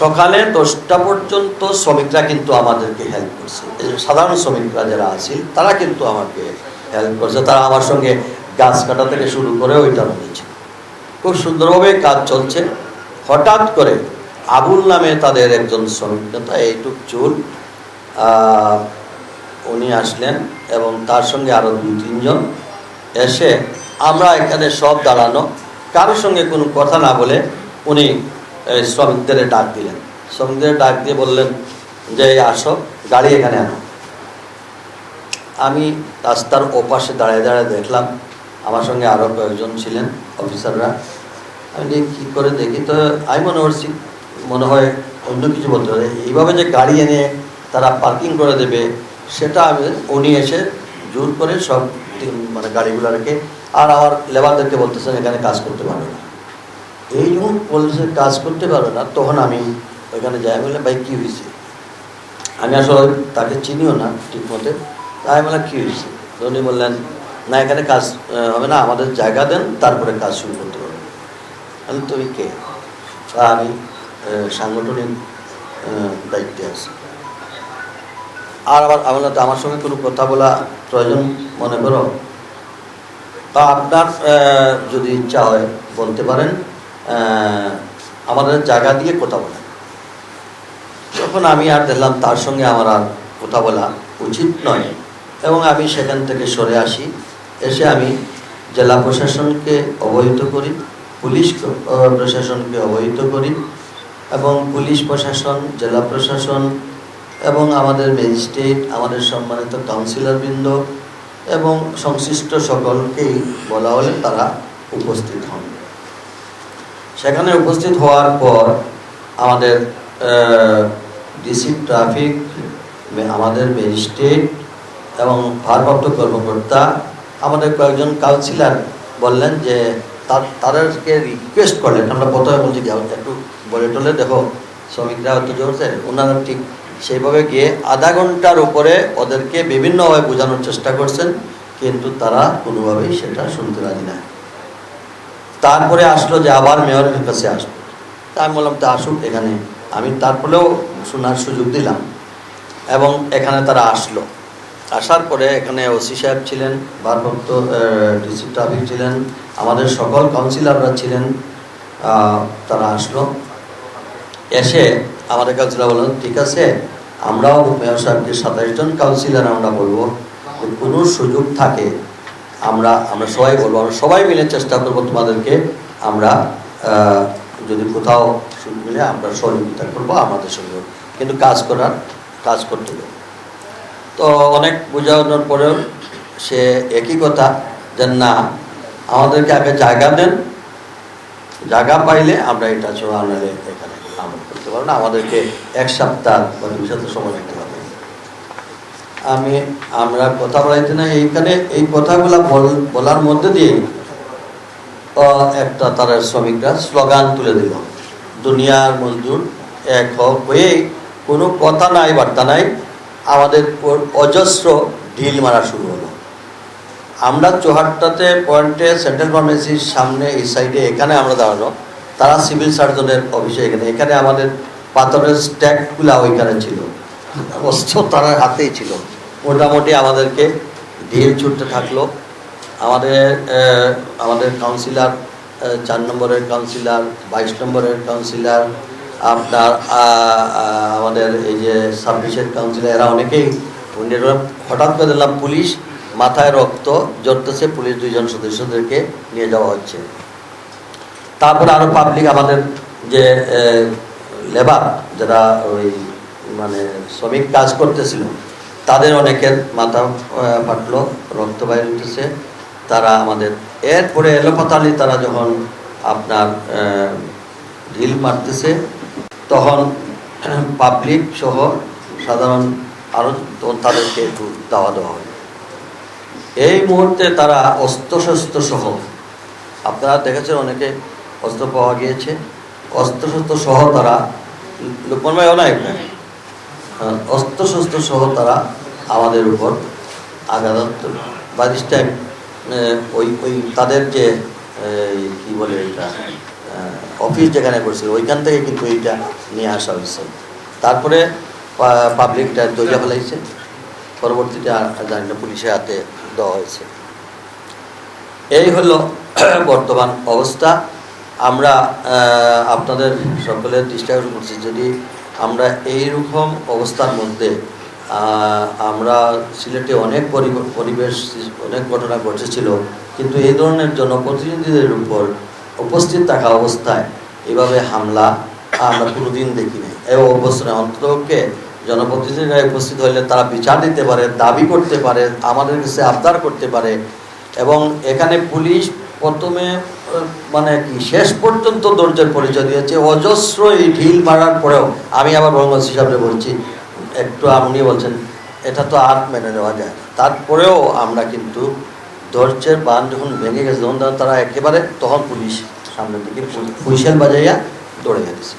সকালে 10টা পর্যন্ত শ্রমিকরা কিন্তু আমাদেরকে হেল্প করছে। সাধারণ শ্রমিকরা যারা আছে তারা কিন্তু আমাকে হেল্প করছে। তারা আমার সঙ্গে গাছ কাটা থেকে শুরু করে ওইটা নিয়েছে। খুব সুন্দরভাবে কাজ চলছে। হঠাৎ করে আবুল নামে তাদের একজন শ্রমিক নেতা, এইটুক চুল, উনি আসলেন এবং তার সঙ্গে আরও 2-3 জন এসে আমরা এখানে সব দাঁড়ানো, কারোর সঙ্গে কোনো কথা না বলে উনি শ্রমিকদের ডাক দিলেন। শ্রমিকদের ডাক দিয়ে বললেন যে আসো, গাড়ি এখানে আনো। আমি রাস্তার ওপাশে দাঁড়িয়ে দাঁড়িয়ে দেখলাম, আমার সঙ্গে আরও কয়েকজন ছিলেন অফিসাররা। আমি কী করে দেখি তো আমি মনে হয় অন্য কিছু বলতে পারে, এইভাবে যে গাড়ি এনে তারা পার্কিং করে দেবে সেটা উনি এসে জোর করে সব মানে গাড়িগুলো রেখে আর আমার লেবারদেরকে বলতেছেন এখানে কাজ করতে পারবে না। এই যখন বলছে কাজ করতে পারবে না, তখন আমি ওইখানে যাই, বললাম ভাই কী হয়েছে? আমি আসলে তাকে চিনিও না ঠিক মতে। তাই বললাম কী হয়েছে? উনি বললেন না, এখানে কাজ হবে না, আমাদের জায়গা দেন, তারপরে কাজ শুরু করতে পারবেন। আমি তুমি কে? আমি সাংগঠনিক দায়িত্বে আছি। আর আমার সঙ্গে কোনো কথা বলা প্রয়োজন মনে করো? তা আপনার যদি ইচ্ছা হয় বলতে পারেন, আমাদের জায়গা দিয়ে কথা বলেন। যখন আমি আর দেখলাম তার সঙ্গে আমার আর কথা বলা উচিত নয় এবং আমি সেখান থেকে সরে আসি। এসে আমি জেলা প্রশাসনকে অবহিত করি, পুলিশ প্রশাসনকে অবহিত করি এবং পুলিশ প্রশাসন, জেলা প্রশাসন এবং আমাদের ম্যাজিস্ট্রেট, আমাদের সম্মানিত কাউন্সিলরবৃন্দ এবং সংশ্লিষ্ট সকলকেই বলা হলে তারা উপস্থিত হন। সেখানে উপস্থিত হওয়ার পর আমাদের ডিসি ট্রাফিক, আমাদের ম্যাজিস্ট্রেট এবং ভারপ্রাপ্ত কর্মকর্তা, আমাদের কয়েকজন কাউন্সিলর বললেন যে তাদেরকে রিকোয়েস্ট করলেন। আমরা প্রথমে বলছি একটু বলে টলে দেখো শ্রমিকরা হয়তো জোরছে, ওনারা ঠিক সেইভাবে গিয়ে আধা ঘন্টার উপরে ওদেরকে বিভিন্নভাবে বোঝানোর চেষ্টা করছেন, কিন্তু তারা কোনোভাবেই সেটা শুনতে রাজি না। তারপরে আসলো যে আবার মেয়রের কাছে আসবো। তা আমি বললাম তা আসুক এখানে, আমি তারপরেও শোনার সুযোগ দিলাম এবং এখানে তারা আসলো। আসার পরে এখানে ওসি সাহেব ছিলেন, ভারপ্রাপ্ত ডিসি ট্রাফিক ছিলেন, আমাদের সকল কাউন্সিলররা ছিলেন। তারা আসলো, এসে আমাদের কাউন্সিলর বললেন ঠিক আছে, আমরাও মেয়র সাহেবকে 27 জন কাউন্সিলর আমরা বলবো, কোনো সুযোগ থাকে আমরা সবাই বলবো, আমরা সবাই মিলে চেষ্টা করবো তোমাদেরকে, আমরা যদি কোথাও সুযোগ মিলে আমরা সহযোগিতা করবো আমাদের সঙ্গে, কিন্তু কাজ করতে হবে। তো অনেক বোঝানোর পরেও সে একই কথা যে না, আমাদেরকে আগে জায়গা দেন, জায়গা পাইলে আমরা এটা আনলে এখানে আমল করতে পারবো না, আমাদেরকে 1 সপ্তাহ বা 2 সপ্তাহ সময় দিতে হবে। আমরা কথা বলাইতে না, এইখানে এই কথাগুলো বলার মধ্যে দিয়ে একটা তারা শ্রমিকরা স্লোগান তুলে দিল, দুনিয়ার মজদুর এক হোক হয়ে, কোনো কথা নাই বার্তা নাই, আমাদের অজস্র ঢিল মারা শুরু হলো। আমরা চৌহাট্টাতে পয়েন্টে সেন্ট্রাল ফার্মেসির সামনে এই সাইডে এখানে আমরা দাঁড়ানো, তারা সিভিল সার্জনের অফিসে এখানে আমাদের পাথরের স্ট্যাকগুলা ওইখানে ছিল, অস্ত্র তার হাতেই ছিল। মোটামুটি আমাদেরকে ঢিল ছুটতে থাকলো। আমাদের কাউন্সিলর, 4 নম্বরের কাউন্সিলর, 22 নম্বরের কাউন্সিলর, আপনার আমাদের এই যে 26-এর কাউন্সিলর, এরা অনেকেই হঠাৎ করে দিলাম পুলিশ মাথায় রক্ত জড়তেছে, পুলিশ 2 জন সদস্যদেরকে নিয়ে যাওয়া হচ্ছে। তারপরে আরও পাবলিক, আমাদের যে লেবার যারা ওই মানে শ্রমিক কাজ করতেছিল, তাদের অনেকের মাথা ফাটলো, রক্ত বাইর হইতেছে। তারা আমাদের এরপরে এলোপাতালি তারা যখন আপনার ঢিল মারতেছে, তখন পাবলিক সহ সাধারণ আরও তাদেরকে একটু দাওয়া দেওয়া হয়। এই মুহূর্তে তারা অস্ত্রশস্ত্র সহ, আপনারা দেখেছেন অনেকে অস্ত্র পাওয়া গিয়েছে, অস্ত্রশস্ত্র সহ তারা, লোকমান ভাই অনেক অস্ত্রশস্ত্র সহ তারা আমাদের উপর আঘাত বা দিস টাইম ওই তাদের যে কি বলে এটা অফিস যেখানে করছিল ওইখান থেকে কিন্তু এইটা নিয়ে আসা হয়েছে। তারপরে পাবলিকটা দইয়া ফেলাইছে, পরবর্তীতে জানি না পুলিশের হাতে দেওয়া হয়েছে। এই হলো বর্তমান অবস্থা। আমরা আপনাদের সকলের দৃষ্টি আকর্ষণ করছি, যদি আমরা এইরকম অবস্থার মধ্যে আমরা সিলেটে অনেক পরিবেশ অনেক ঘটনা ঘটেছিল, কিন্তু এই ধরনের জনপ্রতিনিধিদের উপর উপস্থিত থাকা অবস্থায় এভাবে হামলা আমরা কোনোদিন দেখিনি। এই অবস্থায় অন্ততপক্ষে জনপ্রতিনিধিরা উপস্থিত হলে তারা বিচার দিতে পারে, দাবি করতে পারে, আমাদের কাছে আবদার করতে পারে। এবং এখানে পুলিশ প্রথমে মানে কি শেষ পর্যন্ত ধৈর্যের পরিচয় দিয়েছে। অজস্র এই ঢিল মারার পরেও, আমি আবার বঙ্গবন্ধু হিসাবে বলছি, একটু আপনি বলছেন এটা তো আর মেনে নেওয়া যায়, তারপরেও আমরা কিন্তু ধৈর্যের বাঁধ যখন ভেঙে গেছে, যখন তারা একেবারে, তখন পুলিশ সামনের দিকে হুইসেল বাজাইয়া দৌড়ে গেছে।